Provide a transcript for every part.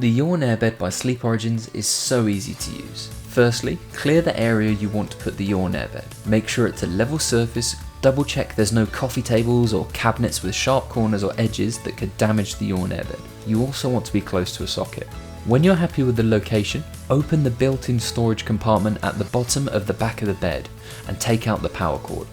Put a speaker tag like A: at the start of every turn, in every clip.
A: The YAWN Air Bed by Sleep Origins is so easy to use. Firstly, clear the area you want to put the YAWN Air Bed. Make sure it's a level surface, double check there's no coffee tables or cabinets with sharp corners or edges that could damage the YAWN Air Bed. You also want to be close to a socket. When you're happy with the location, open the built-in storage compartment at the bottom of the back of the bed and take out the power cord.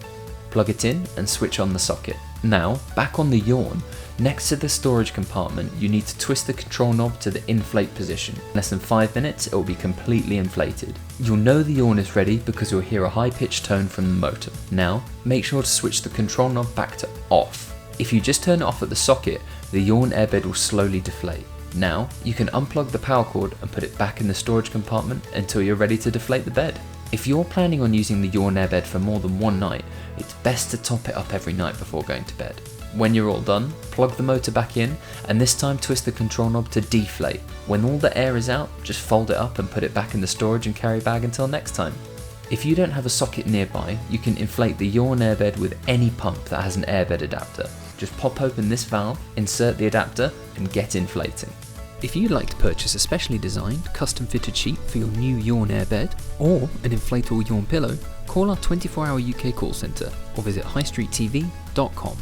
A: Plug it in and switch on the socket. Now, back on the YAWN, next to the storage compartment, you need to twist the control knob to the inflate position. In less than 5 minutes, it will be completely inflated. You'll know the YAWN is ready because you'll hear a high-pitched tone from the motor. Now, make sure to switch the control knob back to off. If you just turn it off at the socket, the YAWN Air Bed will slowly deflate. Now, you can unplug the power cord and put it back in the storage compartment until you're ready to deflate the bed. If you're planning on using the YAWN Air Bed for more than one night, it's best to top it up every night before going to bed. When you're all done, plug the motor back in and this time twist the control knob to deflate. When all the air is out, just fold it up and put it back in the storage and carry bag until next time. If you don't have a socket nearby, you can inflate the YAWN Air Bed with any pump that has an airbed adapter. Just pop open this valve, insert the adapter and get inflating. If you'd like to purchase a specially designed, custom fitted sheet for your new YAWN Air Bed or an inflatable YAWN pillow, call our 24-hour UK call centre or visit highstreettv.com.